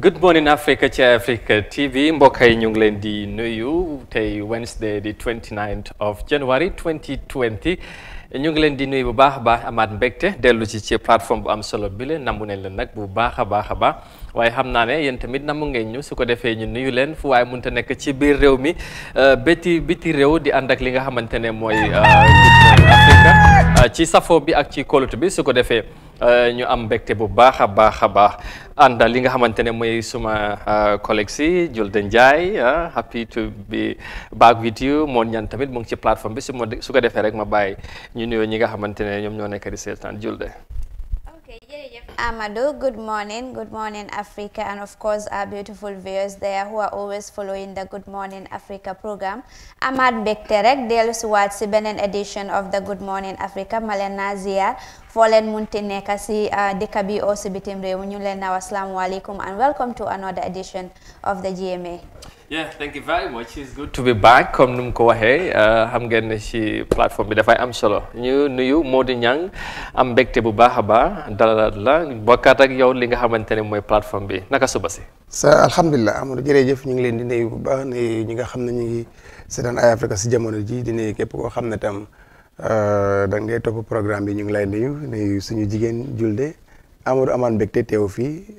Good morning Africa ci Africa TV mbokk yi ñu ngi leen di nuyu tey Wednesday the 29th of January 2020 ñu ngi leen di nuyu bu baax a baax amaat mbégte dellu ci plateforme bu am solo bi leen namu nañ leen nag bu baax a baax waaye xam naa ne yéen tamit namu ngeen ñu su ko defee ñu nuyu leen fu waaye mënta nekk ci biir réew mi biti réew di ànd ak li nga xamante ne mooy Good Morning Africa ci safo bi ak ci kóolute bi su ko defee ñu am mbégte bu baax a baax ànd li nga xamante ne mooy suma collègue si Julde Njie happy to be back with you moon ñan tamit mu ngi ci plateforme bi su ko defee rek ma bàyyi ñu nuyoo ñi nga xamante ne ñoom ñoo nekk di seetaan Julde. Okay, jërëjëf Amadou, good morning Africa, and of course our beautiful viewers there who are always following the Good Morning Africa program. Amaat mbégte rek dellu si waat si beneen edition of the Good Morning Africa ma leen naa ziar foo leen munti nekk si dëkk bi oo si bitim réew ñu leen naa asalaamaaleykum and welcome to another edition of the GMA. Yeah, thank you very much. It's good to be back comme nu mu ko waxee xam ngeen ne ci plateforme bi dafay am solo ñu nuyu Modou Niang am mbégte bu baax a baax dalal la bokkaat ak yow li nga xamante ne mooy plateforme bi naka suba si. sa alhamdulilah Amadou jërëjëf ñu ngi leen di nuyu bu baax nuyu ñi nga xam ne ñu ngi seetaan Eye Africa si jamono ji di nuyu képp koo xam ne tam da ngay topp programme bi ñu ngi lay nuyu suñu jigéen Julde Amadou amaan mbégte teew fii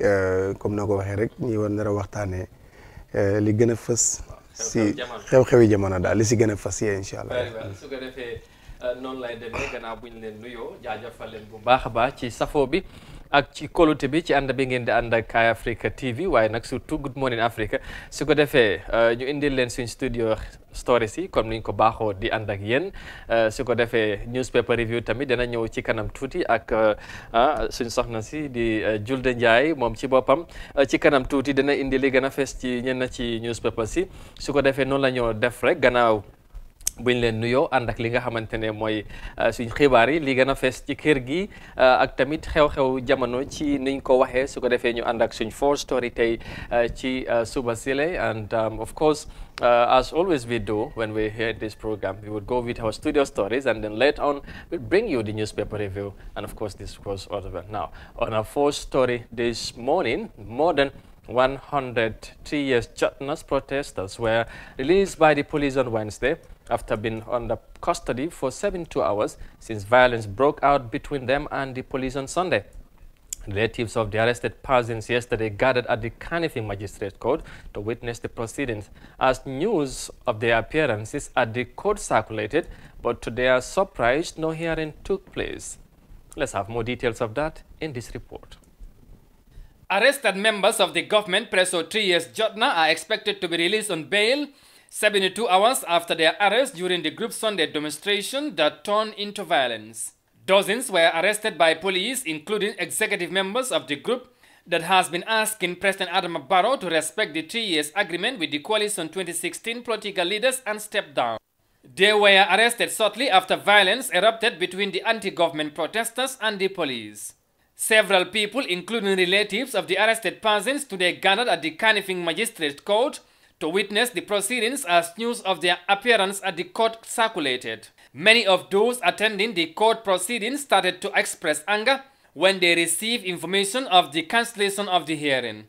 comme noo ko waxee rek ñi war nar a waxtaanee. li gën a fës si xew-xewi jamono daal li si gën a fës yee incha allah. su ko defee noonu lay demee gannaaw bu ñu leen nuyoo jaajëfal leen bu baax a baax ci safo bi ak ci kóolute bi ci ànd bi ngeen di ànd ak Eye Africa TV waaye nag surtout Good Morning Africa su ko defee ñu indil leen suñ studio stories yi comme ni ñu ko baaxoo di ànd ak yéen su ko defee newspaper review tamit dana ñëw ci kanam tuuti ak suñ soxna si di Julde Njie moom ci boppam ci kanam tuuti dana indi li gën a fees ci ñenn ci newspaper si su ko defee noonu la ñoo def rek gannaaw buñ leen nuyoo ànd ak li nga xamante ne mooy suñ xibaar yi li gën a fees ci kër gi ak tamit xew-xew jamono ci niñ ko waxee su ko defee ñu ànd ak suñ four story tey ci suba sile and of course as always we do when we hear this program we would go with our studio stories and then later on we'll bring you the newspaper review and of course this was all over now on our fourth story this morning more than 103 years Jotnas protesters were released by the police on Wednesday after being under custody for 72 hours since violence broke out between them and the police on Sunday. Relatives of the arrested persons yesterday gathered at the Kanifing Magistrate Court to witness the proceedings as news of their appearances at the court circulated, but to their surprise, no hearing took place. Let's have more details of that in this report. Arrested members of the government Preso 3 years Jotna are expected to be released on bail 72 hours after their arrest during the group Sunday demonstration that turned into violence. Dozens were arrested by police, including executive members of the group that has been asking President Adama Barrow to respect the 3 years agreement with the coalition 2016 political leaders and step down. They were arrested shortly after violence erupted between the anti-government protesters and the police. Several people, including relatives of the arrested persons, today gathered at the Kanifing Magistrate Court to witness the proceedings as news of their appearance at the court circulated. Many of those attending the court proceedings started to express anger when they received information of the cancellation of the hearing.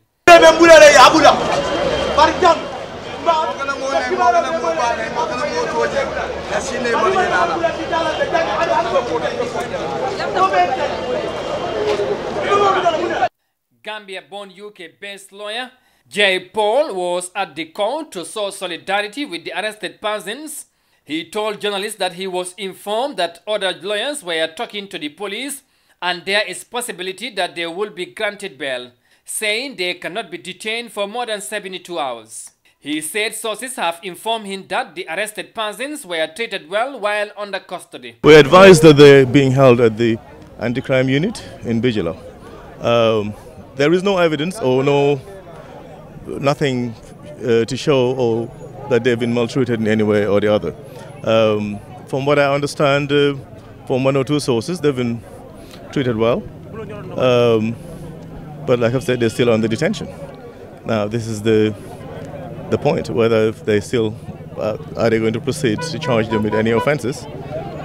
Gambia-born UK-based lawyer Jay Paul was at the court to show solidarity with the arrested persons. He told journalists that he was informed that other lawyers were talking to the police and there is possibility that they will be granted bail, saying they cannot be detained for more than 72 hours. He said sources have informed him that the arrested persons were treated well while under custody. We advised that they're being held at the anti-crime unit in Bijela. There is no evidence or nothing to show or that they've been maltreated in any way or the other. From what I understand from one or two sources, they've been treated well. But like I've said, they're still under detention. Now, this is the point, whether they still are they going to proceed to charge them with any offenses.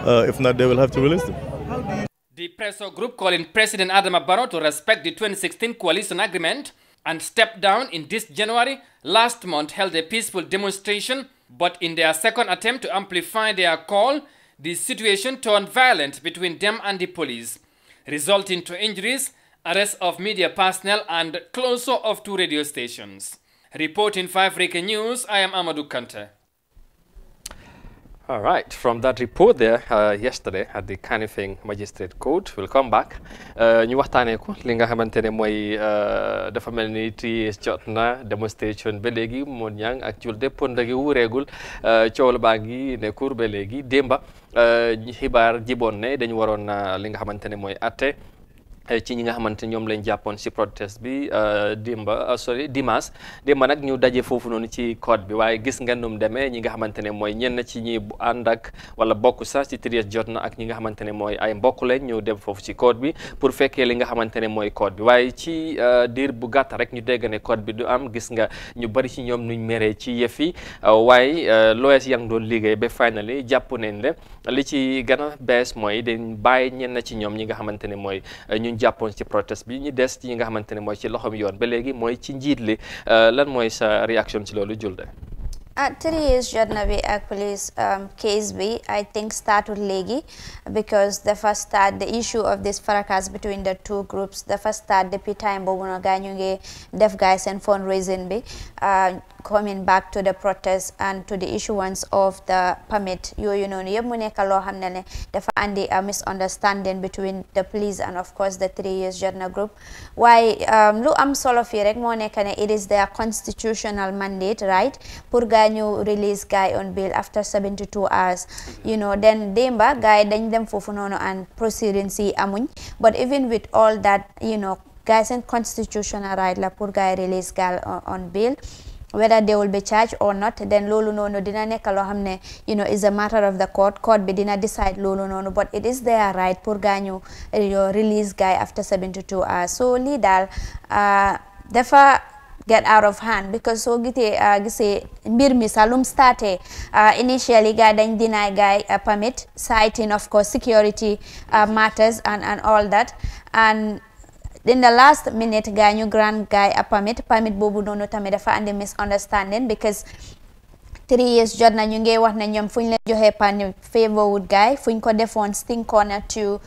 If not, they will have to release them. The Preso group calling President Adama Barrow to respect the 2016 coalition agreement and stepped down in this January, last month held a peaceful demonstration, but in their second attempt to amplify their call, the situation turned violent between them and the police, resulting to injuries, arrest of media personnel, and closure of 2 radio stations. Reporting for Africa News, I am Amadou Kante. All right, from that report there yesterday at the Kanifing Magistrate Court, we'll come back. ñu waxtaanee ko li nga xamante ne mooy dafa mel ni TS jot na demonstration ba léegi moo ñang ak julde ponda gi wureegul coow la baa ngi ne cour ba léegi démba xibaar jiboon ne dañu waroon li nga xamante ne mooy atte ci ñi nga xamante ñoom lañ jàppoon si protest bi dimanche démba nag ñu daje foofu noonu ci code bi waaye gis nga num demee ñi nga xamante ne mooy ñenn ci ñi ànd ak wala bokk sax ci TS jot na ak ñi nga xamante ne mooy ay mbokk lañ ñu dem foofu ci code bi pour fekkee li nga xamante ne mooy code bi waaye ci diir bu gàtt rek ñu dégg ne code bi du am gis nga ñu bari ci ñoom nuñ meree ci yëf yi waaye lawyers yang doon liggéey ba finally jàpp nañ le li ci gën a bees mooy dañ bàyyi ñenn ci ñoom ñi nga xamante ne mooy jàppoon ci protest bi ñu des ci nga xamante ne mooy ci loxom yoon ba léegi mooy ci njiit li lan mooy sa réaction ci loolu Julde 3 years jot na bi ak police case bi I think started léegi because the first start the issue of this fracas between the 2 groups the first start depuis time boobu no gaa ñu ngi def gaay seen fundraising bi coming back to the protest and to the issuance of the permit yooyu noonu yëpp mu nekk loo xam ne dafa andi a misunderstanding between the police and of course the 3 years jot na group waaye lu am solo fii rek moo nekk ne it is their constitutional mandate right pour gaa ñu release guy on bail after 72 hours you know then démba guy dañ dem foofu noonu and proceedings yi amuñ but even with all that you know guys and constitutional right la pour guy release guy on bail whether they will be charged or not then loolu noonu dina nekk loo xam ne you know is a matter of the court bi dina decide loolu noonu but it is their right pour gaa ñu release guy after 72 hours so lii daal dafa get out of hand because soo gisee mbir mi salum starté initially guy dañ deny guy permit citing of course security matters and all that and in the last minute guy ñu grant guy a permit boobu noonu tamit dafa andi misunderstanding because 3 years jot na ñu ngi wax ne ñoom fuñ leen joxee permit favor would guy fuñ ko defoon Sting Corner to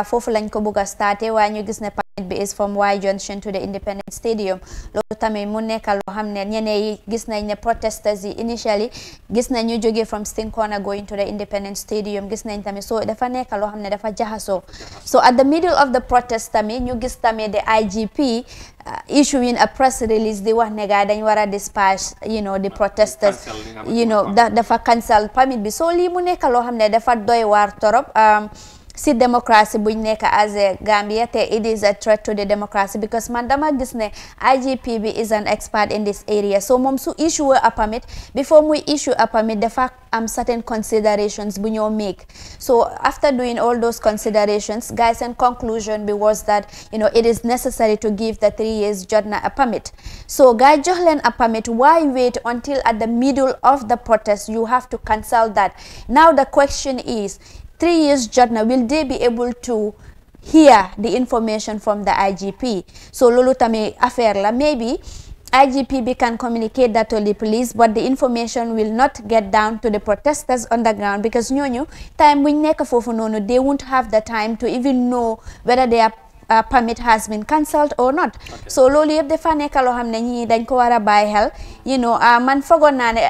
foofu lañ ko bëgg a starté waaye ñu gis ne permit bi is from Y Junction to the Independence Stadium loolu tamit mu nekk loo xam ne ñeneen yi gis nañ ne protesters yi initially gis nañ ñu jógee from Sting Corner going to the Independence Stadium gis nañ tamit so dafa nekk loo xam ne dafa jaxasoo so at the middle of the protest tamit ñu gis tamit the IGP issuing a press release di wax ne gaay dañ war a dispatch you know the protesters you know dafa cancel permit bi so lii mu nekk loo xam ne dafa doy waar torop si democracy buñ nekk as a Gambia te it is a threat to the democracy because man dama gis ne IGP bi is an expert in this area so moom su issue a permit before muy issue a permit dafa am certain considerations bu ñoo make so after doing all those considerations guys and conclusion bi was that you know it is necessary to give the 3 years jot na a permit so guy jox leen a permit why wait until at the middle of the protest you have to cancel that now the question is 3 years jot na will they be able to hear the information from the IGP so lolu tamit affaire la maybe IGP can communicate that to the police but the information will not get down to the protesters on the ground because ñooñu time buñ nekk foofu noonu they won't have the time to even know whether their permit has been cancelled or not so loolu yëpp dafa nekk loo xam ne ñii dañ ko war a bàyyi xel you know man fogoon naa ne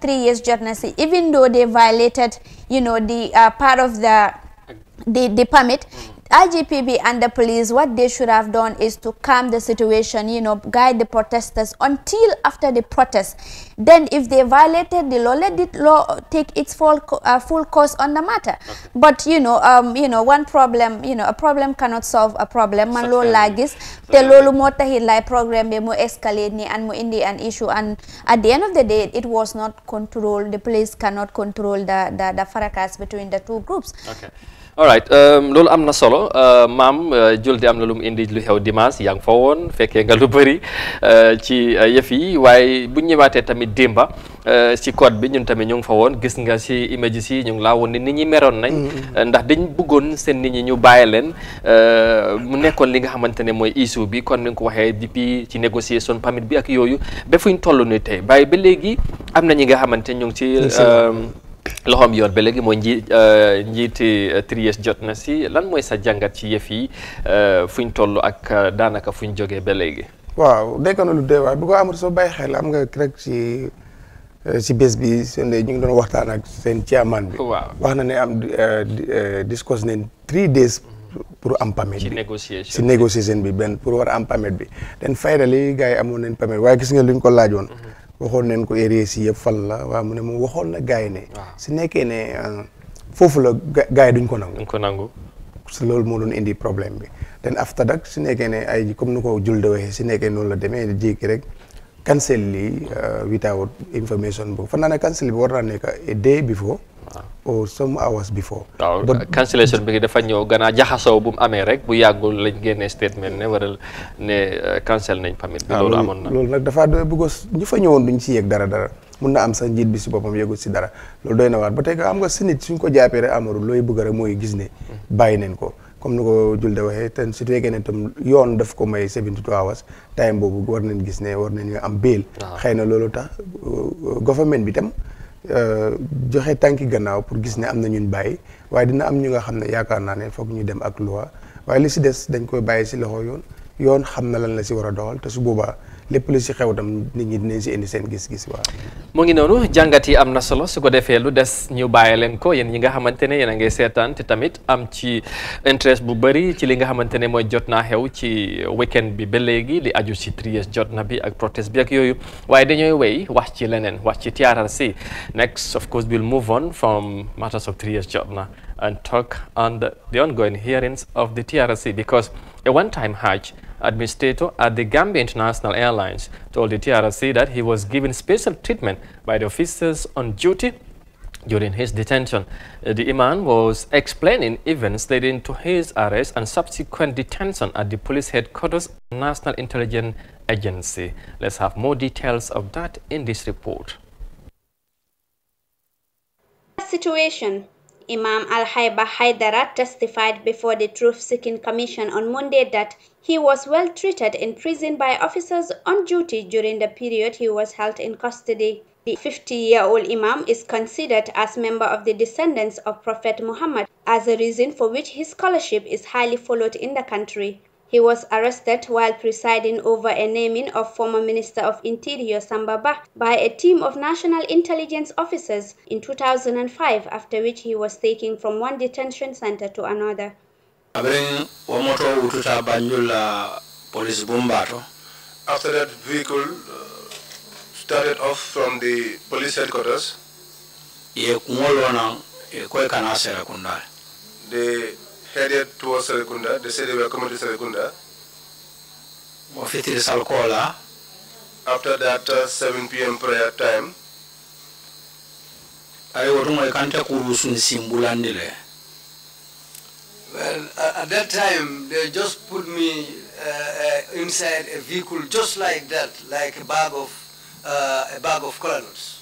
3 years jot na si even though they violated you know the part of the permit IGPB and the police, what they should have done is to calm the situation, you know, guide the protesters until after the protest. Then if they violated the law, let the law take its full course on the matter. Okay. But, you know, one problem, you know, a problem cannot solve a problem. Man lo lagis, te lolu mo tahi lai program be mo escalate ni and mo indi an issue. And at the end of the day, it was not controlled. The police cannot control the fracas between the two groups. Okay. all right loolu am na solo maam Julde am na lu mu indi lu xew dimanche yaa ngi fa woon fekkee nga lu bëri ci yëf yi waaye bu ñu ñëwaatee tamit démba ci code bi ñun tamit ñu ngi fa woon gis nga ci images yi ñu ngi laa woon ni nit ñi meroon nañ ndax dañ bëggoon seen nit ñi ñu bàyyi leen mu nekkoon li nga xamante ne mooy issue bi kon ni nga ko waxee depuis ci négociation permit bi ak yooyu ba fuñ toll ni tey bàyyi ba léegi am na ñi nga xamante ñu ngi ci loxoom yoon ba léegi mooy njiiti 3 years jot na si lan mooy sa jàngat ci yëf yi fuñ toll ak daanaka fuñ jógee ba léegi. waaw nekk na lu doy waar bu ko amul soo bàyyi xel am nga rek ci bés bi seen ñu ngi doon waxtaan ak seen chairman bi. waaw wax na ne am discuss nañ 3 days pour am permit bi ci négociation bi benn pour war a am permit bi den faydali gars yi amoon nañ permit waaye gis nga luñ ko laajoon. waxoon nañ ko area si yëpp fan la waaw mu ne moom waxoon na gars yi ne. si nekkee ne foofu la gars yi duñ ko nangu. duñ ko nangu. si loolu moo doon indi problème bi then after that si nekkee ne ay comme ni ko Julde waxee si nekkee noonu la demee jékki rek cancel lii without information boobu fan naa ne cancel bi war naa nekk a day before. or some hours before. waaw cancellation bi dafa ñëw gannaaw jaxasoo bu mu amee rek bu yàggul lañ génnee statement ne waral ne cancel nañ permit bi. loolu amoon na loolu nag dafa bëggoon ñu fa ñëwoon duñ si yëg dara mun na am sax njiit bi si boppam yëgul si dara loolu doy na waar ba tey am nga si nit suñ ko jàppee rek amaru looy bëgg rek mooy gis ne bàyyi nañ ko comme ni ko Julde waxee te su fekkee ne tam yoon daf ko may 72 hours time boobu war nañ gis ne war nañu am bail. xëy na loolu tax government bi tam. joxe tànki gannaaw pour gis ne am na ñun bàyyi waaye dina am ñu nga xam ne yaakaar naa ne foog ñu dem ak loi waaye li si des dañ koy bàyyi si loxo yoon xam na lan la si war a doxal te su boobaa lépp lu si xew tam nit ñi dinañ si indi seen gis-gis waaw. mu ngi noonu jàngat yi am na solo su ko defee lu des ñu bàyyi leen ko yéen ñi nga xamante ne yéen a ngi seetaan te tamit am ci interest bu bëri ci li nga xamante ne mooy jot naa xew ci weekend bi ba léegi li aju ci 3 years jot na bi ak protest bi ak yooyu waaye dañooy wéy wax ci leneen wax ci TRRC next of course we'll move on from matters of 3 years jot na and talk on the ongoing hearings of the TRRC because a one-time Hajj administrator at the Gambia International Airlines told the TRRC that he was given special treatment by the officers on duty during his detention. The imam was explaining events leading to his arrest and subsequent detention at the police headquarters National Intelligence Agency. Let's have more details of that in this report. Situation. Imam Al-Haiba Haidara testified before the Truth-Seeking Commission on Monday that he was well treated in prison by officers on duty during the period he was held in custody. The 50-year-old Imam is considered as member of the descendants of Prophet Muhammad, as a reason for which his scholarship is highly followed in the country. He was arrested while presiding over a naming of former Minister of Interior Samba Bah by a team of National Intelligence officers in 2005, after which he was taken from one detention center to another. After that vehicle started off from the police headquarters, they headed towards Serekunda. They said they were coming to Serekunda. After that 7 p.m. prayer time, well, at that time, they just put me inside a vehicle just like that, like a bag of colors.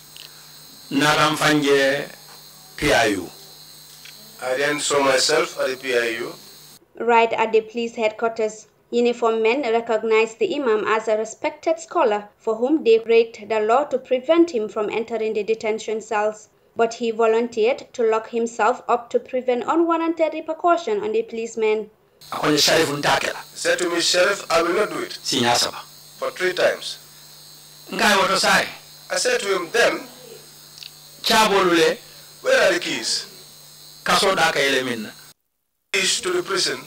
I then saw myself at the PIU. Right at the police headquarters, uniformed men recognized the Imam as a respected scholar for whom they break the law to prevent him from entering the detention cells. But he volunteered to lock himself up to prevent unwarranted repercussion on the policemen. He said to me, Sheriff, I will not do it. For 3 times. I said to him, then, where are the keys? Keys to the prison.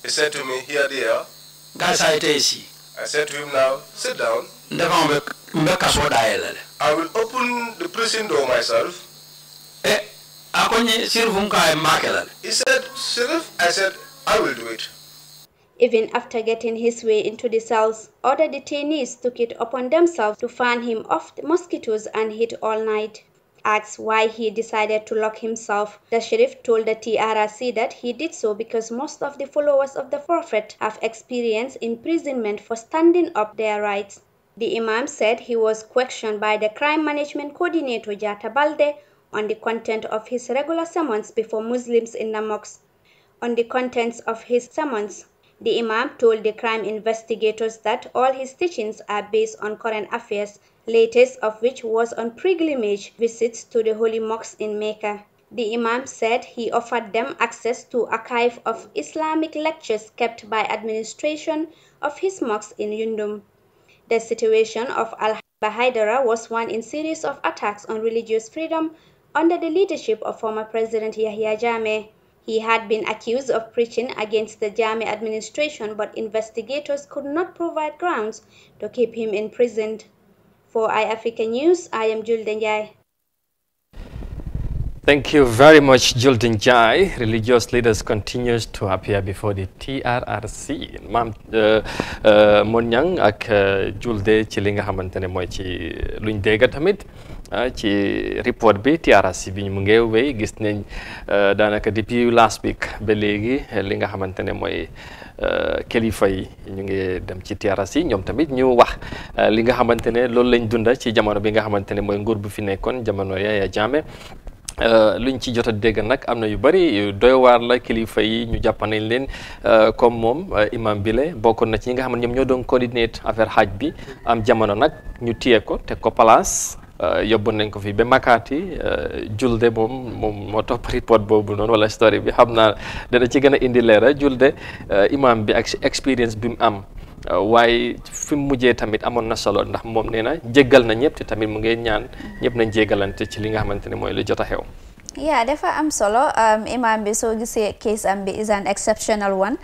He said to me, here they are. I said to him, now, sit down. I will open the prison door myself. He said, Sheriff, I said, I will do it. Even after getting his way into the cells, other detainees took it upon themselves to fan him off the mosquitoes and heat all night. asked why he decided to lock himself, the Sharif told the TRRC that he did so because most of the followers of the Prophet have experienced imprisonment for standing up their rights. The Imam said he was questioned by the Crime Management Coordinator Jata Balde on the content of his regular sermons before Muslims in the mosque. On the contents of his sermons, the Imam told the crime investigators that all his teachings are based on current affairs, latest of which was on pilgrimage visits to the holy mosque in Mecca. The Imam said he offered them access to archive of Islamic lectures kept by administration of his mosque in Yundum. The situation of Al-Bahaidara was one in series of attacks on religious freedom under the leadership of former President Yahya Jammeh. He had been accused of preaching against the Jammeh administration, but investigators could not provide grounds to keep him imprisoned. For iAfrica News, I am Julde Njai. Thank you very much, Julde Njai. Religious leaders continues to appear before the TRRC. Maam Monyang ak Julde ci li nga xamantene moy ci luñ dégg tamit ci report bi TRRC bi mu ngi wéy gis nañ daanaka depuis last week ba léegi li nga xamantene mooy kilifa yi ñu ngi dem ci TRRC ñoom tamit ñu wax li nga xamantene loolu lañ dunda ci jamono bi nga xamantene mooy nguur bu fi nekkoon jamono Yaya Jammeh luñ ci jot a dégg nag am na yu bari doy waar la kilifa yi ñu jàpp nañ leen comme moom imam bile bokkoon na ci ñi nga xam ne ñoom ñoo doon coordinate affaire xaaj bi am jamono nag ñu téye ko teg ko place yóbbu nañ ko fi ba Makati Julde moom moo topp report boobu noonu wala story bi xam naa dana ci gën a indi leera Julde imam bi ak expérience bi mu am waaye fi mu mujjee tamit amoon na solo ndax moom nee na jéggal na ñëpp te tamit mu ngi ñaan ñëpp nañ jéggalante ci li nga xamante ne mooy lu jot a xew. Yeah, dafa am solo. Imam bi soo gisee case am bi is an exceptional one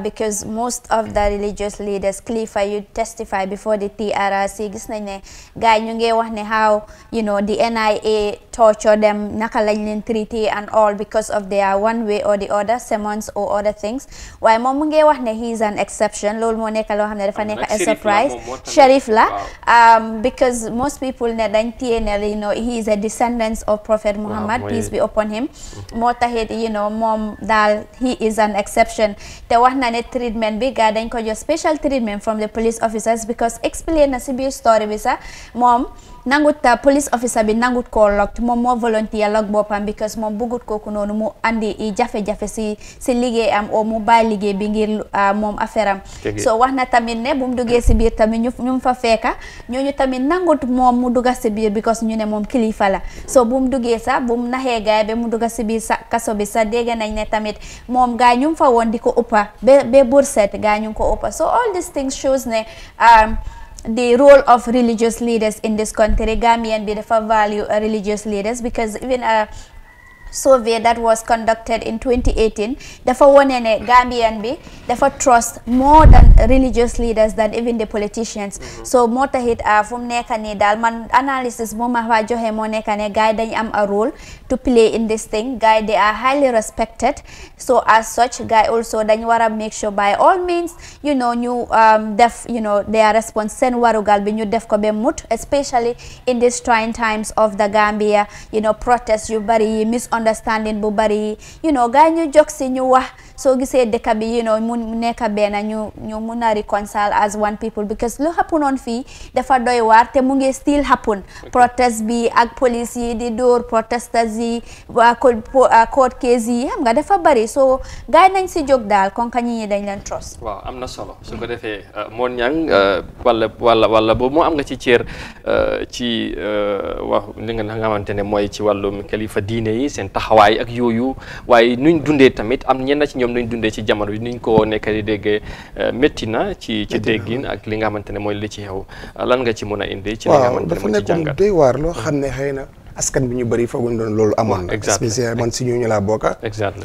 because most of the religious leaders kilifa you testify before the TRRC gis nañ ne gars ñu ngi wax ne how the NIA torture them naka lañ leen treaty and all because of their one way or the other sermons or other things waaye moom mu ngi wax ne he is an exception loolu moo nekk loo xam ne dafa nekk a surprise Sharif la because most people ne dañ téye ne he is a descendant of Prophet Muhammad peace be upon him moo taxit moom daal he is an exception te wax na ne treatment bi gaa dañ ko jox special treatment from the police officers because explain na si biir story bi sax moom nangut police officer bi nangut koo lock moom moo volunteer lock boppam because moom bëggut kooku noonu mu andi jafe-jafe si liggéey am o mu bàyyi liggéey bi ngir moom affaire am so wax na tamit ne bu mu duggee si biir tamit ñu fa fekka ñooñu tamit nangut moom mu dugga si biir because ñu ne moom kilifa la so bu mu duggee sax bu mu naxee gaay ba mu dugga si biir sa kaso bi sax dégg nañ ne tamit moom gaay ñu fa woon di ko uppa ba bur set gaay ñu ko uppa so all these things shows ne the role of religious leaders in this country. Gambian be the value religious leaders because even a survey that was conducted in 2018 dafa wone ne Gambian bi dafa trust more than religious leaders than even the politicians so moo taxit fu mu nekk nii daal man analysis bu ma fa joxe moo nekk ne gars yi dañ am a role to play in this thing gars yi they are highly respected so as such gars yi also dañ war a make sure by all means ñu def their response seen warugal bi ñu def ko ba mut especially in these trying times of the Gambia protest yu bari yi understanding bu bari gaay ñu jog si ñu wax soo gisee dëkk bi mu nekk benn ñu mun a reconcile as one people because lu happen on fii dafa doy waar te mu ngi still happen protest bi ak police yi di dóor protesters yi waa court case yi xam nga dafa bari so gaay nañ si jóg daal kon ka ñi dañ leen trust waaw am na solo su ko defee Mon Ñang wala boobu moo am nga ci cër ci wax li nga xamante ne mooy ci wàllum kilifa diine yi seen taxawaay ak yooyu waaye nuñ dundee tamit am ñenn ci ñoom nuñ dundee ci jamono bi nuñ ko nekk di déggee métti na ci déggin ak li nga xamante ne mooy li ci xew lan nga ci mën a indi ci li nga xamante ne mooy ci jàngat doy waar loo xam ne xëy na askan bi ñu bëri fooguñ doon loolu amoon na spécial man si ñu laa bokka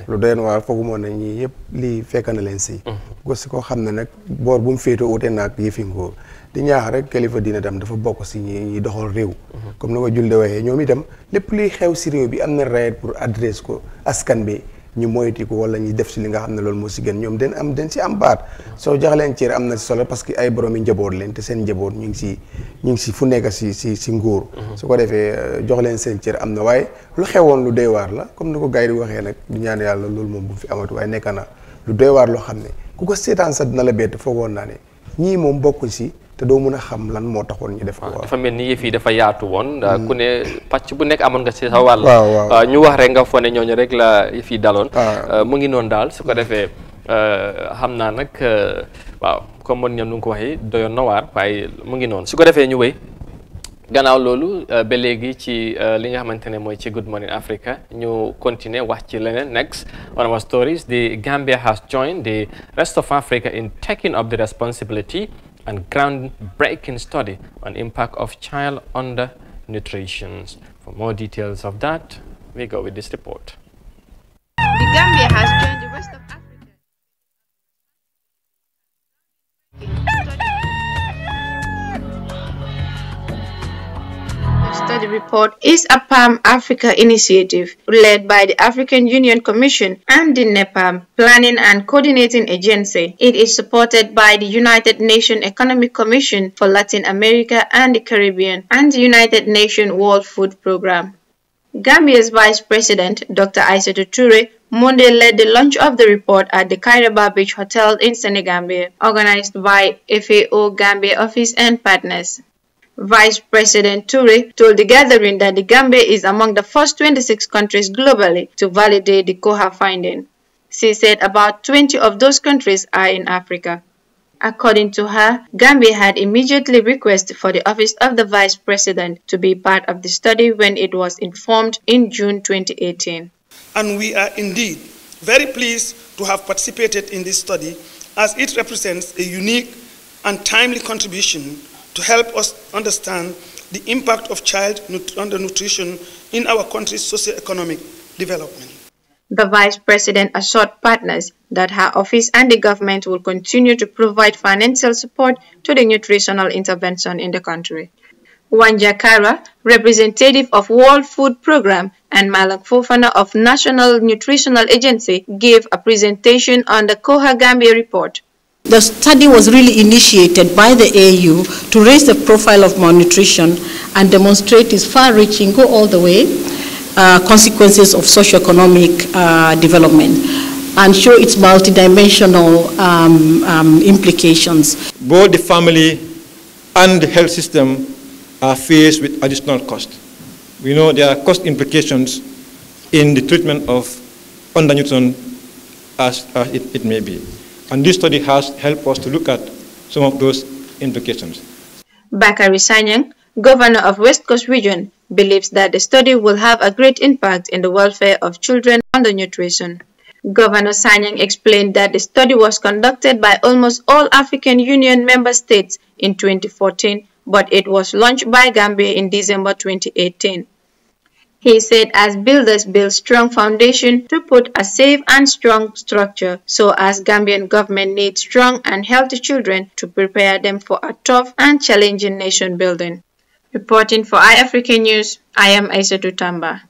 lu doyen waar foogu moon na ñi yëpp lii fekk na leen si gosi koo xam ne nag boor bu mu féetoo ute naag yëfi ngóor di ñaax rek kilifa diina tam dafa bokk si ñi doxal réew comme na ko Julde waxee ñoom itam lépp luy xew si réew bi am na right pour adresse ko askan bi ñu moytiku wala ñu def si li nga xam ne loolu moo si gën ñoom den si am baat soo jox leen cër am na si solo parce que ay borom yi njaboot leen te seen njaboot ñu ngi si fu nekk si nguur su ko defee jox leen seen cër am na waaye lu xewoon lu doy waar la comme ni ko gars yi di waxee nag du ñaan yàlla loolu moom bu fi amatu waaye nekk na lu doy waar loo xam ne ku ko seetaan sax dina la bett foogoon naa ne ñii moom bokkuñ si te doo mën a xam lan moo taxoon ñu def ko. dafa mel ni yëf yi dafa yaatu woon. ku ne pàcc bu nekk amoon nga ci sa wàll. waaw ñu wax rek nga fo ne ñooñu rek la yëf yi daloon. mu ngi noonu daal su ko defee xam naa nag waaw comme man ñoom nu nga ko waxee doyoon na waar waaye mu ngi noonu su ko defee ñu wéy. gannaaw loolu ba léegi ci li nga xamante ne mooy ci Good Morning Africa ñu continuer wax ci leneen next one of our stories the Gambia has joined the rest of Africa in taking up the responsibility and groundbreaking study on impact of child undernutrition. For more details of that, we go with this report. The Gambia has joined the rest of Africa. The study report is a PAM Africa initiative led by the African Union Commission and the NEPAM Planning and Coordinating Agency. It is supported by the United Nations Economic Commission for Latin America and the Caribbean and the United Nations World Food Programme. Gambia's Vice President, Dr. Aissatou Touré, Monday led the launch of the report at the Kairaba Beach Hotel in Senegambia, organized by FAO Gambia Office and partners. Vice President Touré told the gathering that the Gambia is among the first 26 countries globally to validate the COHA finding. She said about 20 of those countries are in Africa. According to her, Gambia had immediately requested for the Office of the Vice President to be part of the study when it was informed in June 2018. And we are indeed very pleased to have participated in this study as it represents a unique and timely contribution to help us understand the impact of child undernutrition in our country's socio-economic development. The Vice President assured partners that her office and the government will continue to provide financial support to the nutritional intervention in the country. Wanja Kara, representative of World Food Programme, and Malang Fofana of National Nutritional Agency gave a presentation on the COHA Gambia report. The study was really initiated by the AU to raise the profile of malnutrition and demonstrate its far-reaching, go all the way, consequences of socioeconomic development and show its multidimensional implications. Both the family and the health system are faced with additional cost. We know there are cost implications in the treatment of undernutrition as it may be. And this study has helped us to look at some of those implications. Bakari Sanyang, Governor of West Coast Region, believes that the study will have a great impact in the welfare of children under nutrition. Governor Sanyang explained that the study was conducted by almost all African Union member states in 2014, but it was launched by Gambia in December 2018. He said as builders build strong foundation to put a safe and strong structure, so as Gambian government needs strong and healthy children to prepare them for a tough and challenging nation building. Reporting for iAfrican News, I am Aissatou Tamba.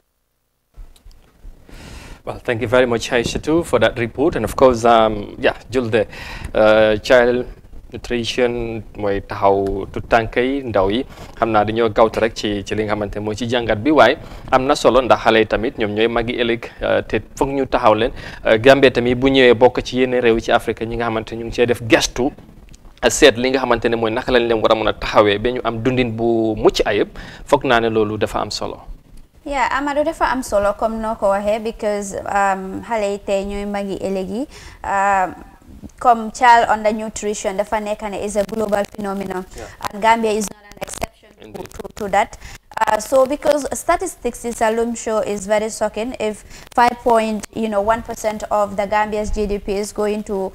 Well, thank you very much, Aissatou, for that report. And of course, Julde, child nutrition mooy taxaw tu tànk yi ndaw yi xam naa dañoo gawtu rek ci li nga xamante mooy ci jàngat bi waaye am na solo ndax xale yi tamit ñoom ñooy magi ëllëg te foog ñu taxaw leen Gambie tamit bu ñëwee bokk ci yenn réew ci Afrique ñi nga xamante ñu ngi cee def gestu seet li nga xamante ne mooy naka lañ leen war a mën a taxawee ba ñu am dundin bu mucc ayib foog naa ne loolu dafa am solo. Yeah, Amadou dafa am solo comme noo ko waxee because xale yi tey ñooy magi ëllëg yi come child undernutrition, the Fanekane is a global phenomenon, and Gambia is not an exception to that. So because statistics is alum show is very shocking. If 5.1% of the Gambia's GDP is going to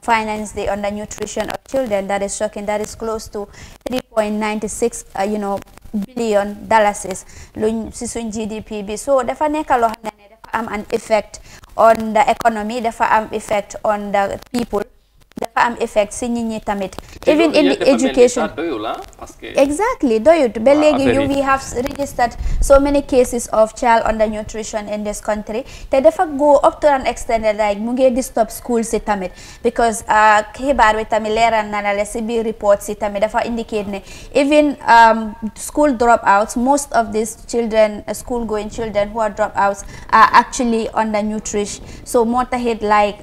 finance the undernutrition of children, that is shocking. That is close to 3.96 billion dollars GDP. So the Faneka an effect on the economy, the effect on the people, dafa am effect si nit ñi tamit. Even in the education. Exactly, doyut. Ba léegi we have registered so many cases of child undernutrition in this country. Te dafa go up to an extent like mu ngi disturb school si tamit because xibaar bi tamit leeral na la si biir report si tamit dafa indicate ne even school dropouts, most of these children, school going children who are dropouts are actually undernourished. So moo taxit like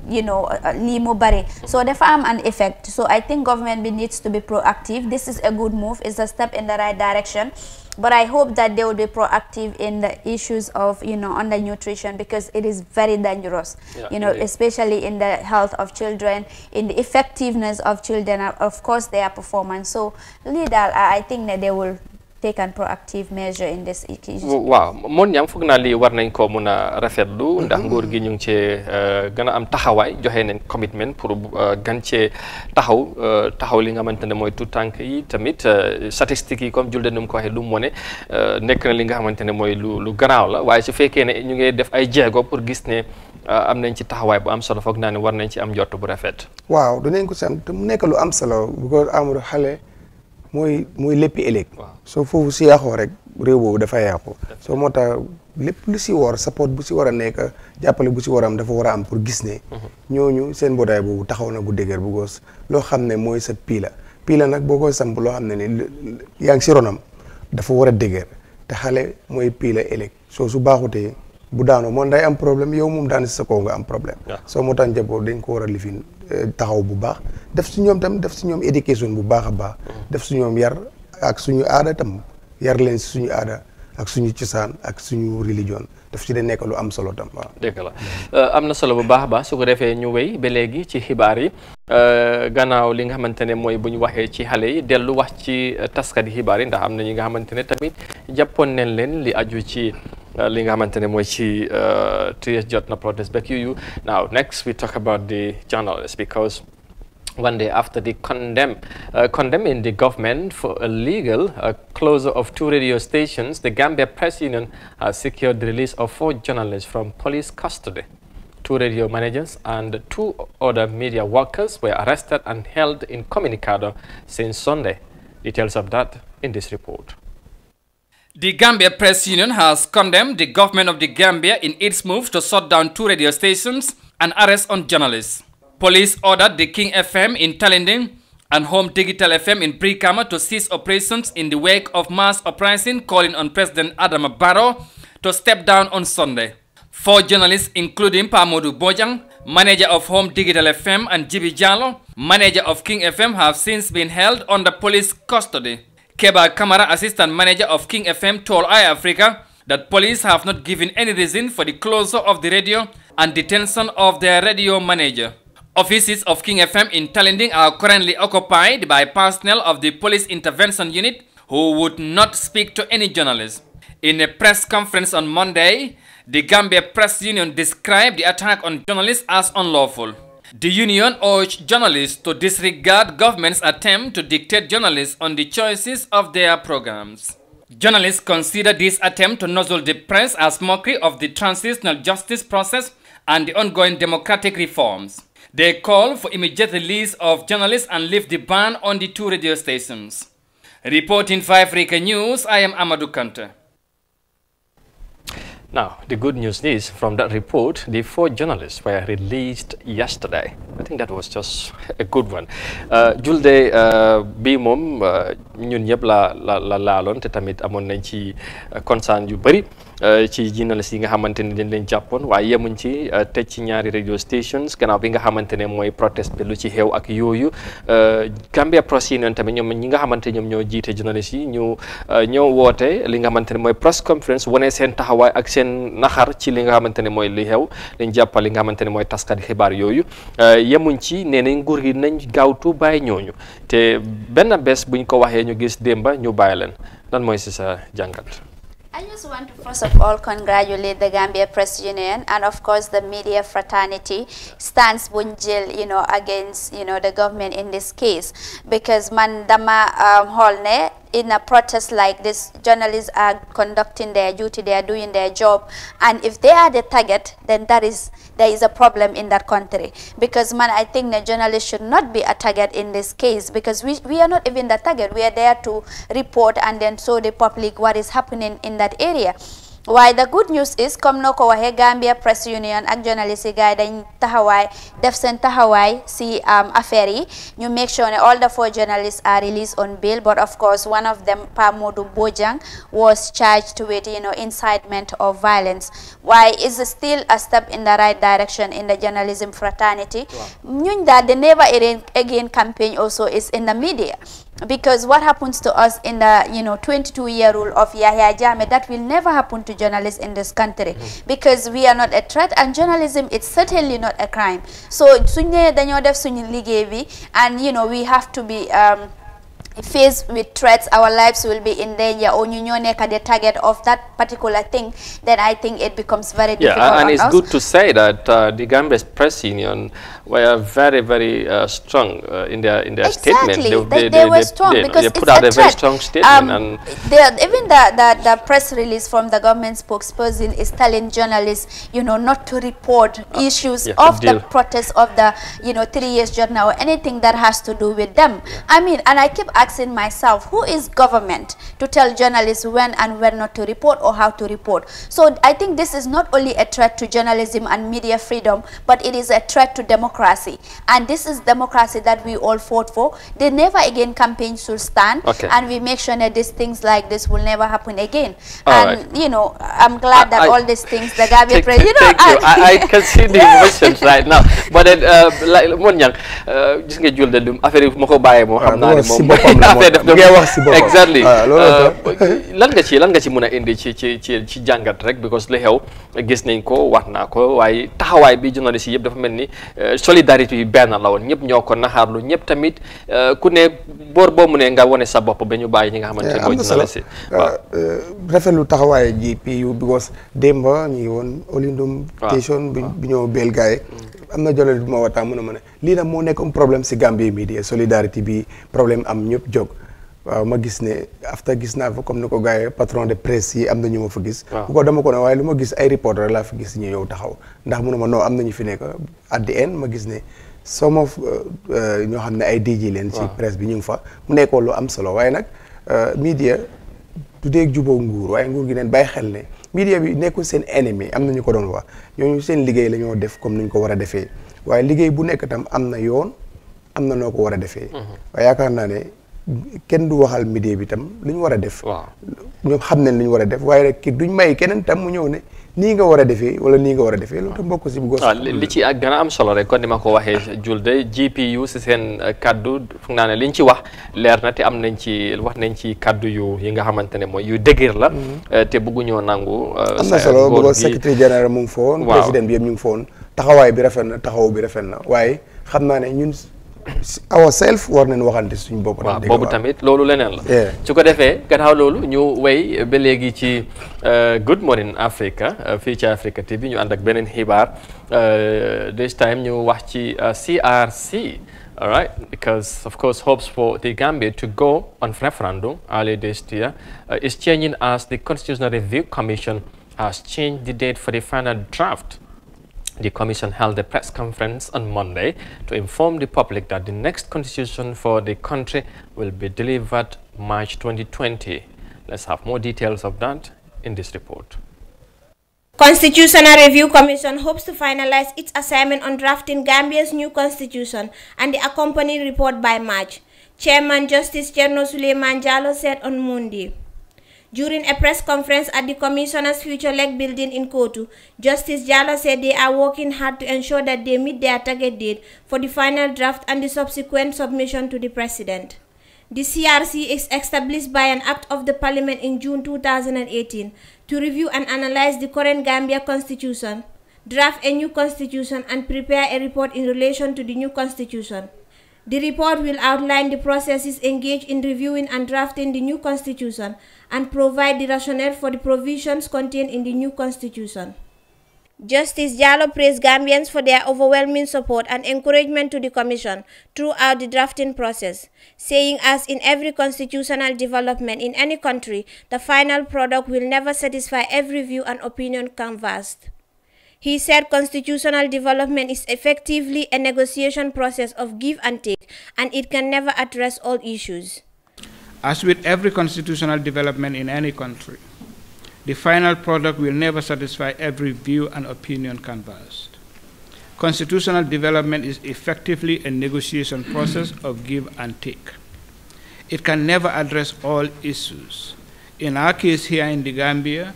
lii mu bari, so dafa am an effect. So I think government needs to be proactive. This is a good move, it's a step in the right direction, but I hope that they will be proactive in the issues of undernutrition, because it is very dangerous, especially in the health of children, in the effectiveness of children, of course their performance. So leader, I think that they will take an proactive measure in this issue. Waaw moon ñam foog naa lii war nañ ko mun a rafetlu ndax nguur gi ñu ngi cee gën a am taxawaay joxe nañ commitment pour gan cee taxaw li nga xamante ne mooy tout tànk yi tamit statistiques yi comme julde nu mu ko waxee lu mu wane nekk na li nga xamante ne mooy lu garaaw la, waaye su fekkee ne ñu ngi def ay jéego pour gis ne am nañ ci taxawaay bu am solo, foog naa ne war nañ ci am jot bu rafet. waaw dinañ ko si am te mu nekk lu am solo bu ko amul xale mooy léppi ëllëg. soo foofu si yàqoo rek réew boobu dafa yàqu. soo moo tax lépp lu si war support bu si war a nekk jàppale bu si war a am dafa war a am pour gis ne ñooñu seen mbootaay boobu taxaw na bu dëgër bu goos loo xam ne mooy sa piila nag boo koy samp loo xam ne ni yaa ngi si ronam dafa war a dëgër te xale mooy piila ëllëg soo su baaxutee bu daanoo moom day am problème yow moom daan si sa kaw nga am problème. soo moo tax njaboot dañ ko war a lifin taxaw bu baax def si ñoom tam def si ñoom éducation bu baax a baax def si ñoom yar ak suñu aada tam yar leen si suñu aada ak suñu cosaan ak suñu religion daf ci de nekk lu am solo tam waaw. dëgg la am na solo bu baax a baax su ko defee ñu wéy ba léegi ci xibaar yi gannaaw li nga xamante ne mooy bu ñu waxee ci xale yi dellu wax ci taskati xibaar yi ndax am na ñi nga xamante ne tamit jàppoon nañ leen li aju ci li nga xamante ne mooy ci TS Jotna protest back you. Now next we talk about the journalists, because one day after the condemning the government for illegal closure of 2 radio stations, the Gambia Press Union has secured the release of 4 journalists from police custody. 2 radio managers and 2 other media workers were arrested and held incommunicado since Sunday. Details of that in this report. The Gambia Press Union has condemned the government of the Gambia in its move to shut down 2 radio stations and arrest on journalists. Police ordered the King FM in Talinding and Home Digital FM in Brikama to cease operations in the wake of mass uprising, calling on President Adama Barrow to step down on Sunday. 4 journalists, including Pamodu Bojang, manager of Home Digital FM, and Jibi Jallo, manager of King FM, have since been held under police custody. Keba Kamara, assistant manager of King FM, told iAfrica that police have not given any reason for the closure of the radio and detention of their radio manager. Offices of King FM in Talinding are currently occupied by personnel of the Police Intervention Unit who would not speak to any journalists. In a press conference on Monday, the Gambia Press Union described the attack on journalists as unlawful. The union urged journalists to disregard government's attempt to dictate journalists on the choices of their programs. Journalists consider this attempt to nuzzle the press as mockery of the transitional justice process and the ongoing democratic reforms. They call for immediate release of journalists and lift the ban on the 2 radio stations. Reporting for Africa News, I am Amadou Kante. Now, the good news is, from that report, the 4 journalists were released yesterday. I think that was just a good one. Julde bi mom ñun ñep la laalon te tamit amon nañ ci concern yu bari ci journalistes yi nga xamanteni dañ leen jàppoon waaye yemuñ ci tëj ci ñaari radio stations gannaaw bi nga xamantene mooy protest bi lu ci xew ak yooyu Gambia Press Union tamit ñoom ñi nga xamante ñoom ñoo jiite journalistes yi ñu ñoo woote li nga xamantene mooy press conference wane seen taxawaay ak seen naxar ci li nga xamantene mooy li xew liñ jàppal li nga xamantene mooy taskati xibaar yooyu yemuñ ci nee nañ nguur gi nañ gaawtu bàyyi ñooñu te benn bés buñ ko waxee ñu gis démba ñu bàyyi leen lan mooy si sa jàngat. I just want to first of all congratulate the Gambia Press Union and of course the media fraternity stands bunjil, against, the government in this case, because man dama holne in a protest like this, journalists are conducting their duty, they are doing their job, and if they are the target, then there is a problem in that country. Because man, I think the journalists should not be a target in this case, because we are not even the target. We are there to report and then show the public what is happening in that area. Why the good news is, comme no ko waxe, Gambia Press Union ak journalist yi gaay dañ taxawaay def seen taxawaay si affaire yi ñu make sure ne all the 4 journalists are released on bail, but of course one of them, Pa Modou Bojang, was charged with incitement of violence. Why is still a step in the right direction in the journalism fraternity. Ñuñ that the Never Again campaign also is in the media. Because what happens to us in the 22-year rule of Yahya Jammeh, that will never happen to journalists in this country, because we are not a threat, and journalism is certainly not a crime. So suñu dañoo def suñu liggéey bi, and we have to be faced with threats, our lives will be in danger, or ñu ñoo nekk the target of that particular thing, then I think it becomes very difficult. And it's good to say that the Gambia Press Union were very, very strong in their statement. They were strong because they put out a very strong statement. And even the press release from the government spokesperson is telling journalists, not to report issues of the protest of the 3 years journal or anything that has to do with them. I mean, and I keep asking myself, who is government to tell journalists when and when not to report or how to report? So I think this is not only a threat to journalism and media freedom, but it is a threat to democracy. And this is democracy that we all fought for. The Never Again campaign should stand, and we make sure that these things like this will never happen again. I'm glad that all these things, the Gambia Press, I can see the emotions right now. But then, like Mon Yang, just get you the affair of Moko Baye, exactly. lan nga ci mën a indi ci jàngat rek, because li xew gis nañ ko wax naa ko, waaye taxawaay bi journaliste yi yëpp dafa mel ni solidarité yi benn la woon, ñëpp ñoo ko naxaarlu, ñëpp tamit ku ne boor boo mu ne nga wone sa bopp ba ñu bàyyi ñi nga xamante ne mooy journaliste yi. rafetlu taxawaay GPU because démba ñu ngi woon Olindum station bi ñëw beel gaay am na journaliste bu ma waxtaan mu ne ma ne lii nag moo nekk un problème si Gambie media solidarité bi problème am ñëpp jóg. waaw ma gis ne after gis naa fa comme ni ko gars yi patron de presse yi am na ñu ma fa gis. bu ko dama ko ne waaye lu ma gis ay reporter laa fa gis ñu ñëw taxaw ndax mu ne ma non am na ñu fi nekk at the end ma gis ne some of ñoo xam ne ay DG leen. ci presse bi ñu ngi fa mu nekkoon lu am solo waaye nag media du dee juboo nguur waaye nguur gi neen bàyyi xel ne media bi nekkul seen ennemi am na ñu ko doon wax ñooñu seen liggéey la ñoo def comme ni ñu ko war a defee waaye liggéey bu nekk tam am na yoon am na noo ko war a defee. waaye yaakaar naa ne. kenn du waxal media bi tam lu ñu war a def. ñoom xam nañ lu ñu war a def waaye rek duñ may keneen tam mu ñëw ne nii nga war a defee wala nii nga war a defee loolu tam bokk si bu gos. li ci ak gën a am solo rek kon ni ma ko waxee Julde GPU si seen kaddu foog naa ne liñ ci wax leer na te am nañ ci wax nañ ci kaddu yi nga xamante ne mooy yu dëgër la. te bëgguñoo nangu. am na solo bu ko secrétaire général mu ngi fa woon. président bi yëpp ñu ngi fa woon taxawaay bi rafet na taxaw bi rafet na waaye xam naa ne ñun. ourselves war nañ waxante suñu bopp. waaw boobu tamit loolu leneen la. su ko defee gannaaw loolu ñu wéy ba léegi ci Good Morning Africa fii ci Africa TV ñu ànd ak beneen xibaar this time ñu wax ci CRC. All right, because of course hopes for the Gambia to go on referendum early this year is changing as the Constitutional Review Commission has changed the date for the final draft. The Commission held a press conference on Monday to inform the public that the next constitution for the country will be delivered March 2020. Let's have more details of that in this report. Constitutional Review Commission hopes to finalize its assignment on drafting Gambia's new constitution and the accompanying report by March, Chairman Justice Cherno Suleiman Jallow said on Monday. During a press conference at the Commissioner's Future Leg building in Kotu, Justice Jallow said they are working hard to ensure that they meet their target date for the final draft and the subsequent submission to the President. The CRC is established by an act of the Parliament in June 2018 to review and analyze the current Gambia Constitution, draft a new constitution, and prepare a report in relation to the new constitution. The report will outline the processes engaged in reviewing and drafting the new constitution and provide the rationale for the provisions contained in the new constitution. Justice Jallow praised Gambians for their overwhelming support and encouragement to the Commission throughout the drafting process, saying as in every constitutional development in any country, the final product will never satisfy every view and opinion canvassed. He said constitutional development is effectively a negotiation process of give and take, and it can never address all issues. As with every constitutional development in any country, the final product will never satisfy every view and opinion canvassed. Constitutional development is effectively a negotiation process of give and take. It can never address all issues. In our case here in the Gambia,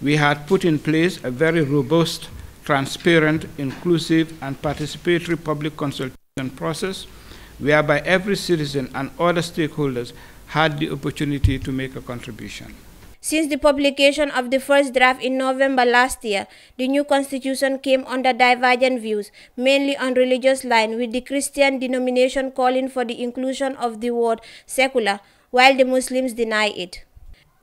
we had put in place a very robust, transparent, inclusive, and participatory public consultation process whereby every citizen and other stakeholders had the opportunity to make a contribution. Since the publication of the first draft in November last year, the new constitution came under divergent views, mainly on religious lines, with the Christian denomination calling for the inclusion of the word secular, while the Muslims deny it.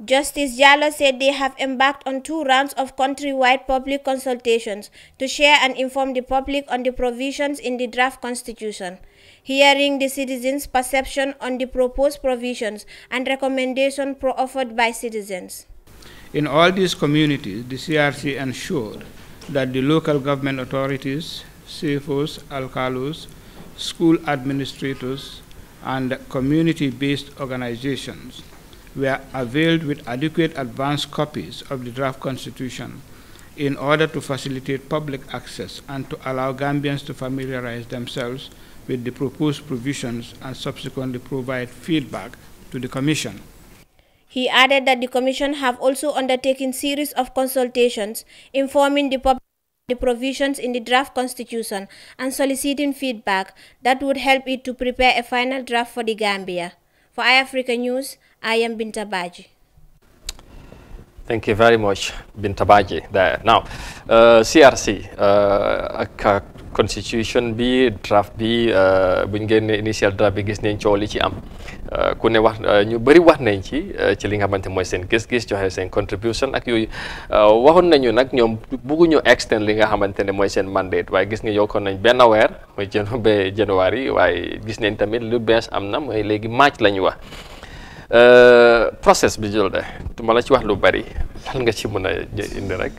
Justice Jallow said they have embarked on 2 rounds of countrywide public consultations to share and inform the public on the provisions in the draft constitution, hearing the citizens' perception on the proposed provisions and recommendations offered by citizens. In all these communities, the CRC ensured that the local government authorities, CFOs, alcalos, school administrators, and community-based organizations were availed with adequate advance copies of the draft constitution in order to facilitate public access and to allow Gambians to familiarize themselves with the proposed provisions and subsequently provide feedback to the Commission. He added that the Commission have also undertaken a series of consultations informing the public the provisions in the draft constitution and soliciting feedback that would help it to prepare a final draft for the Gambia. For iAfrica News, I am Binta Baji. Thank you very much, Binta Baji. There. Now, CRC, constitution bi draft bi buñ génné initial draft bi gis nañ coow li ci am ku ne wax ñu bari wax nañ ci li nga xamante mooy seen gis-gis joxe seen contribution ak yooyu waxoon nañu nag ñoom bëgguñu extend li nga xamante ne mooy seen mandate waaye gis nga yokkoon nañ benn weer mooy January waaye gis nañ tamit lu bees am na mooy léegi March la ñu wax process bi jël de duma la ci wax lu bari lan nga ci mën a indi rek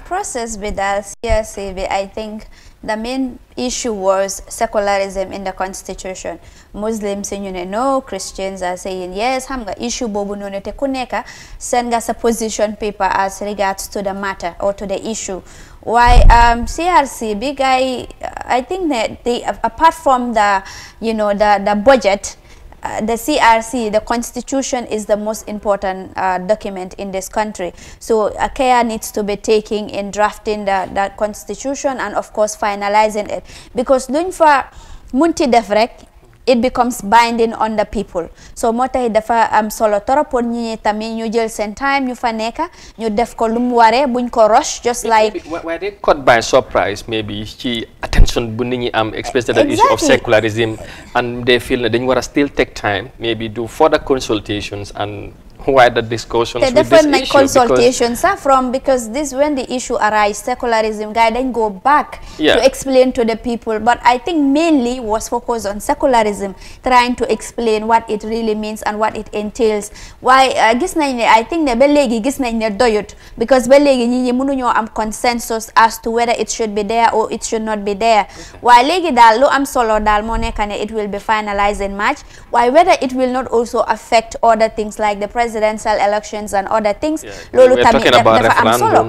process bi daal CRC bi I think the main issue was secularism in the constitution. Muslims say no, Christians are saying yes. Xam nga issue bobu nonu te ku nekk send nga sa position paper as regards to the matter or to the issue. Why CRC big guy I think that they apart from the the budget, the CRC, the constitution is the most important document in this country. So care needs to be taken in drafting the constitution and of course finalizing it. Because doing for munti def rek, it becomes binding on the people. So moo tax dafa am solo torop pour ñi tamit ñu jël seen time ñu fa nekk ñu def ko lu mu waree buñ ko rush just like were they caught by surprise maybe ci attention bu nit ñi am especially the issue of secularism and they feel that dañ war a still take time maybe do further consultations and wider discussions with this issue consultations because this when the issue arise secularism guy then go back to explain to the people, but I think mainly was focused on secularism, trying to explain what it really means and what it entails. Why gis nañ ne I think ne ba léegi gis nañ ne doyut because ba léegi ñi ñi mënuñoo am consensus as to whether it should be there or it should not be there. Why léegi daal lu am solo daal moo nekk ne it will be finalized in March. Why whether it will not also affect other things like the presidential elections and other things. Lolu tamit dafa am solo.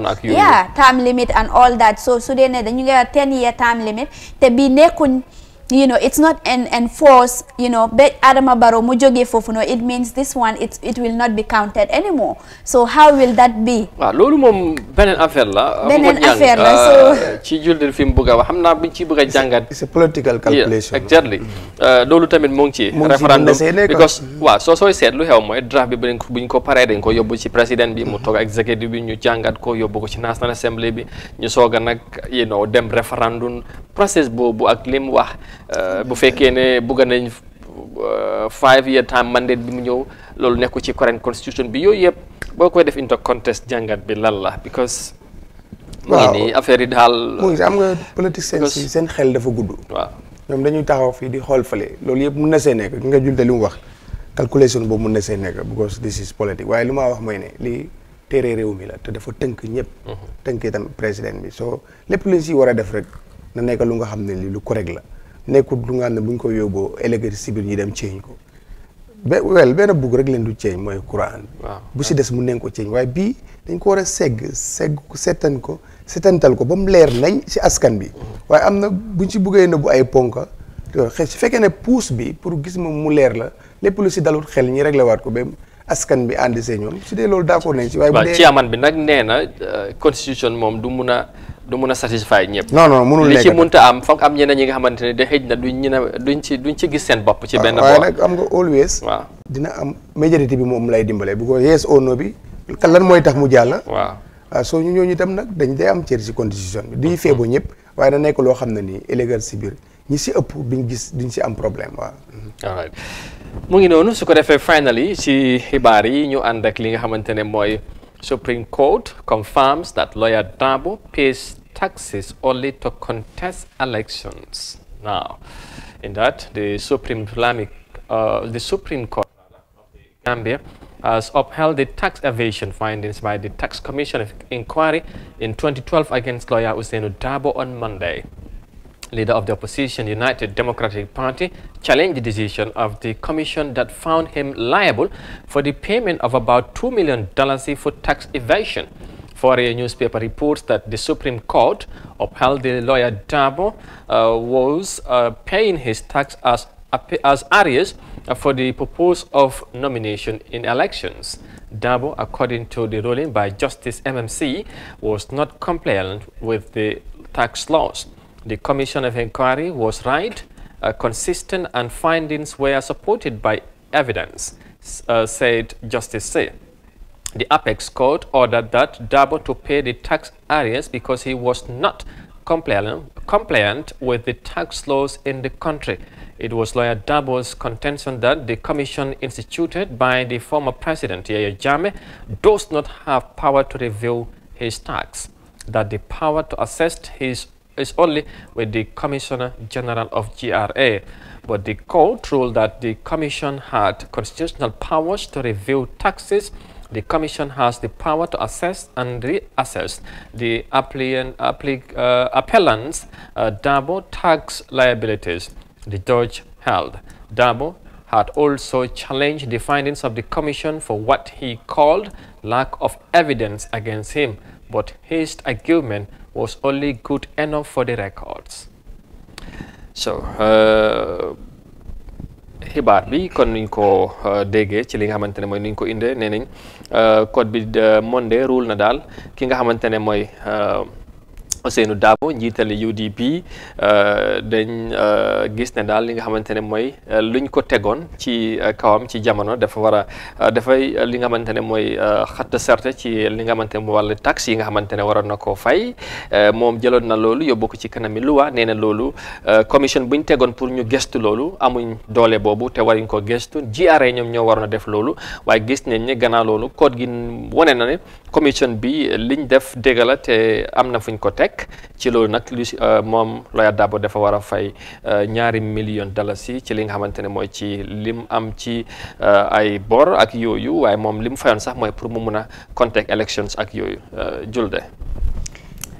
Time limit and all that. So dee ne dañu ngi 10-year time limit te bi nekkuñ it's not enforced ba Adama Barrow mu jógee foofu it means this one it will not be counted anymore. So how will that be? waaw loolu moom beneen affaire la so ci julde fi mu bëgg a wax xam naa buñ ci bëgg a jàngat it's a political calculation exactly loolu tamit mu ngi ci référendum because waaw sooy seet lu xew mooy draft bi buñ ko paree dañ ko yóbbu ci président bi mu toog executive bi ñu jàngat ko yóbbu ko ci National Assembly bi ñu soog a nag dem référendum process boobu ak lim wax bu fekkee ne bëgg nañ 5-year time mandate bi mu ñëw loolu nekku ci current constitution bi yooyu yëpp boo koy def into contest jàngat bi lan la because mu ngi nii affaire yi daal. mu ngi am nga politiciens yi seen xel dafa gudd. waaw ñoom dañuy taxaw fii di xool fële loolu yëpp mun na see nekk nga julte li mu wax calculation boobu mun na see nekk because this is politique waaye li ma wax mooy ne lii téere réew mi la te dafa tënk ñëpp. tënkee tam président bi soo lépp luñ si war a def rek na nekk lu nga xam ne lii lu correct la nekkul lu nga xam ne buñ ko yóbboo ëllëg si biir ñi dem change ko. benn bugg rek leen du change mooy Quran. bu si des mun nañ ko change waaye bii dañ ko war a segg setantal ko ba mu leer nañ si askan bi waaye am na buñ si buggee na bu ay ponka su fekkee ne puus bi pour gis moom mu leer la lépp lu si dalul xel ñi réglé waat ko ba askan bi ànd see ñoom su dee loolu d'accord nañ si waaye bu dee chairman bi nag nee na constitution moom du mun a satisfy ñëpp. non mënul nekk li ci munta am foog am ñeneen ñi nga xamante ne de xëj na duñ ci gis seen bopp ci benn boor. waaye nag am nga always dina am majorité bi moom lay dimbale bu ko yes or no bi lan mooy tax mu jàll. waaw soo ñu ñooñu itam nag dañ day am cër si constitution bi duñu feebu ñëpp waaye na nekk loo xam ne nii élégal si biir ñi si ëpp duñ si am problème waaw. mu ngi noonu su ko defee finally ci xibaar yi ñu ànd ak li nga xamante ne mooy Supreme Court confirms that lawyer Darboe pays taxes only to contest elections. Now, in that, the Supreme Court of Gambia has upheld the tax evasion findings by the Tax Commission of Inquiry in 2012 against lawyer Ousainou Darboe on Monday. Leader of the opposition United Democratic Party challenged the decision of the commission that found him liable for the payment of about $2 million for tax evasion. Foreign newspaper reports that the Supreme Court upheld the lawyer Darboe was paying his tax as arrears for the purpose of nomination in elections. Darboe, according to the ruling by Justice MMC, was not compliant with the tax laws. The Commission of Inquiry was right, consistent, and findings were supported by evidence, said Justice Say. The Apex Court ordered that Darboe to pay the tax arrears because he was not compliant with the tax laws in the country. It was lawyer Darboe's contention that the commission instituted by the former president Yahya Jammeh does not have power to review his tax, that the power to assess is only with the Commissioner General of GRA. But the court ruled that the commission had constitutional powers to review taxes. The commission has the power to assess and reassess the appellant's Darboe tax liabilities. The judge held Darboe had also challenged the findings of the commission for what he called lack of evidence against him, but his argument was only good enough for the records. So xibaar bi kon nuñ ko déggee ci li nga xamante ne mooy nuñ ko indee nee nañ code bi Monday rule na daal ki nga xamante ne mooy Ousainou Darboe njiitali UDP dañ gis ne daal li nga xamante ne mooy luñ ko tegoon ci kawam ci jamono dafa war a dafay li nga xamante ne mooy xatt serte ci li nga xamante ne mooy wàllu taxe yi nga xamante ne waroon na koo fay moom jëloon na loolu yóbbu ko ci kanami luwa nee na loolu commission buñ tegoon pour ñu gestu loolu amuñ doole boobu te waruñ ko gestu GRA ñoom ñoo waroon a def loolu waaye gis nañ ne gannaaw loolu code gi wane na ne commission bi liñ def dégg la te am na fuñ ko teg ci loolu nag lu si moom lawyer Darboe dafa war a fay $2 million ci li nga xamante ne mooy ci lim am ci ay bor ak yooyu waaye moom lim fayoon sax mooy pour mu mun a contact elections ak yooyu Julde.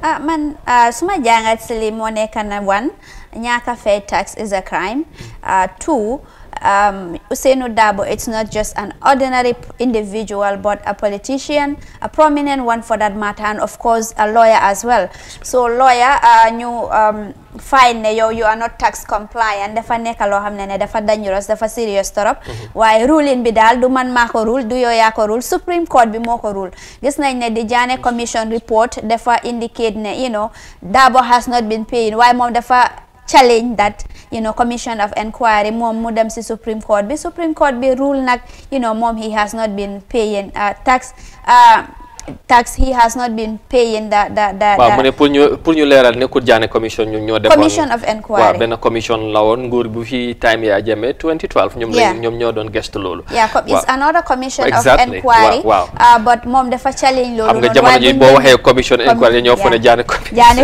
Man suma jàngat si li moo nekk na 1 ñaaka fay tax is a crime 2 Ousainou Darboe, it's not just an ordinary individual, but a politician, a prominent one for that matter, and of course a lawyer as well. So lawyer, you find you are not tax compliant, dafa nekk loo xam ne dafa dangerous, dafa serious torop. Waaye ruling bi daal du man maa ko rule, du yow yaa ko rule, Supreme Court bi moo ko rule. Gis nañ ne di Jammeh Commission report dafa indicate ne Darboe has not been paying. Waaye moom dafa challenge that Commission of Inquiry moom mu dem si Supreme Court bi rule nag moom he has not been paying tax tax he has not been paying the waaw mu ne pour ñu leeral ne Kujane commission ñu ñoo defoon commission of inquiry waaw benn commission la woon nguur bu fi time ya Jammeh 2012 ñoom ñoo doon gestu loolu it's another commission of inquiry but moom dafa challenge loolu xam nga jamono ji boo waxee commission inquiry ñoo fa ne Jane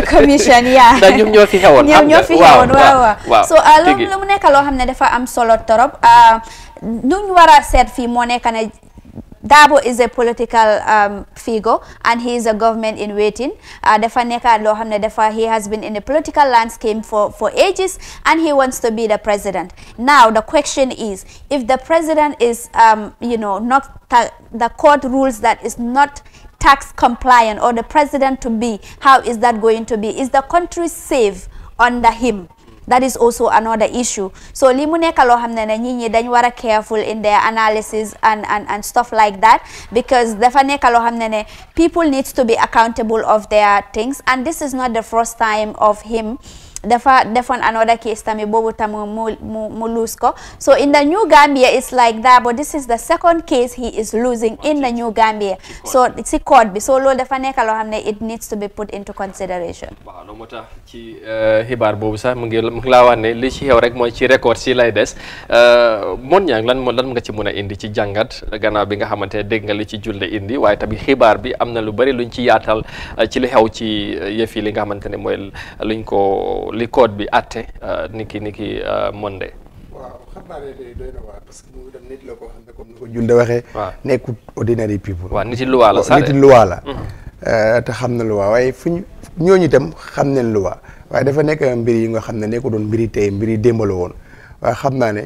commission ndax ñoom ñoo fi xewoon waaw so loolu mu nekk loo xam ne dafa am solo torop nuñ war a seet fii moo nekk ne Dabo is a political figure and he is a government in waiting. Defa neka lo xamne defa he has been in the political landscape for ages and he wants to be the president. Now the question is, if the president is not the court rules that is not tax compliant, or the president to be, how is that going to be? Is the country safe under him? That is also another issue. So li mu nekk loo xam ne ne nit ñi dañ war a careful in their analysis and stuff like that, because dafa nekk loo xam ne people needs to be accountable of their things, and this is not the first time of him. Dafa defoon another case tamit boobu tam mu lose ko. So in the New Gambia it's like that, but this is the second case he is losing in the New Gambia. So it's a court bi, so loolu dafa nekk loo xam ne it needs to be put into consideration. waaw loolu moo tax ci xibaar boobu sax mu ngi laa wax ne li ci xew rek mooy ci record si lay des Mon Ñang lan nga ci mën a indi ci jàngat gannaaw bi nga xamante ne dégg nga li ci Julde indi, waaye tamit xibaar bi am na lu bari luñ ci yaatal ci li xew ci yëf yi li nga xamante ne mooy luñ ko li code bi atte niki Monday. waaw xam naa ne doy na waar parce que mu dem nit la ko xam ne comme ni ko Julde waxee. nekkut ordinary people. waaw niti luwaa la sax niti luwaa la. te xam na luwaa waaye ñooñu itam xam nañ luwaa waaye dafa nekk mbir yi nga xam ne nekku doon mbiri tey mbiri démb la woon waaye xam naa ne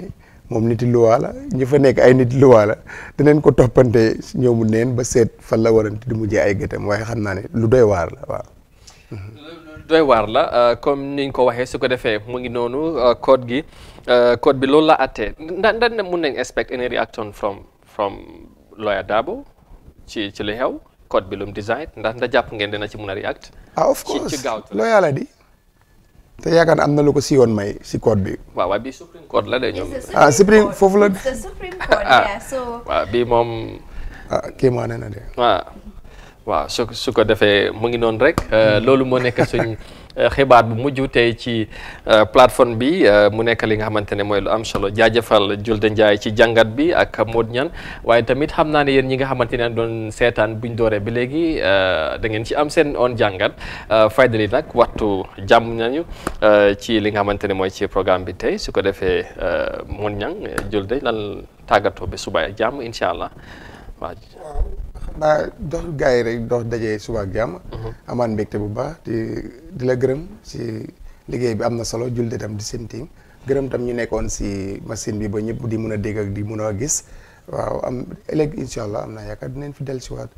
moom niti luwaa la ñu fa nekk ay niti luwaa la danañ ko toppante ñoomu neen ba seet fan la waranti di mujjee ay gëtam waaye xam naa ne lu doy waar la waaw. doy waar la comme niñ ko waxee su ko defee mu ngi noonu code bi loolu la attee ndax mun nañ expect any reaction from lawyer Dabo ci li xew code bi lu mu design ndax jàpp ngeen dina ci mun a react of course lawyer la di te yaakaar am na lu ko si yoon may si code bi waaw waaye bii Supreme Court la de ñoom Supreme foofu la waaw bii moom kii maa ne na de waaw su ko defee mu ngi noonu rek loolu moo nekk suñ xibaar bu mujj tey ci plateforme bi mu nekk li nga xamante ne mooy lu am solo jaajëfal Julde Njaay ci jàngat bi ak Mod Ñan waaye tamit xam naa ne yéen ñi nga xamante ne doon seetaan buñ dooree bi léegi da ngeen ci am seen on jàngat faydali nag waxtu jàmm nañu ci li nga xamante ne mooy ci programme bi tey su ko defee Mod Ñan Julde lan tàggatoo bi suba ak jàmm incha allah waaw. naa dox gars yi rek dox dajee suba ak jàmm amaan mbégte bu baax di la gërëm si liggéey bi am na solo Julde tam di seen team gërëm tam ñu nekkoon si machine bi ba ñëpp di mun a dégg ak di mun a gis waaw am ëllëg incha allah am naa yaakaar dinañ fi del si waat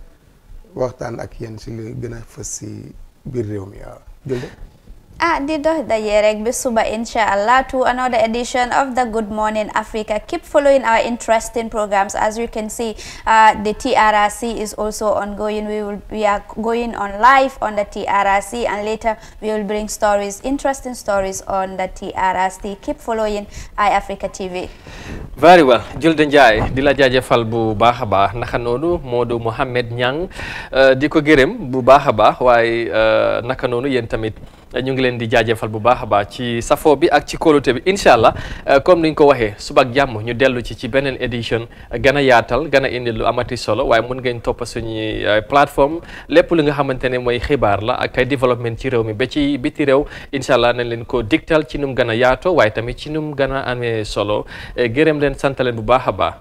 waxtaan ak yéen si lu gën a fës si biir réew mi waaw Julde di dox daje rek bi suba inshallah to another edition of the Good Morning Africa. Keep following our interesting programs. As you can see, the TRRC is also ongoing. We are going on live on the TRRC, and later we will bring stories, interesting stories on the TRRC. Keep following iAfrica TV. Very well. Julde Njie di la jaajëfal bu baax a baax naka noonu Modou Mohamed Niang di ko gërëm bu baax a baax waaye naka noonu yéen tamit ñu ngi leen di jaajëfal bu baax a baax ci safo bi ak ci kóolute bi incha allah comme niñ ko waxee suba ak jàmm ñu dellu ci beneen édition gën a yaatal gën a indi lu amati solo waaye mun ngeen topp suñuy plateforme lépp li nga xamante ne mooy xibaar la ak ay développement ci réew mi ba ci biti réew incha allah nañ leen ko digtal ci num gën a yaatoo waaye tamit ci num gën a amee solo gërëm leen sant leen bu baax a baax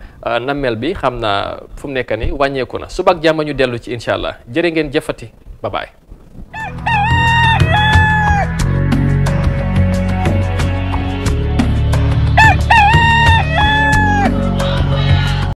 nammel bi xam naa fu mu nekk ni wàññeeku na suba ak jàmm ñu dellu ci incha allah jërë ngeen jëfati bye bye.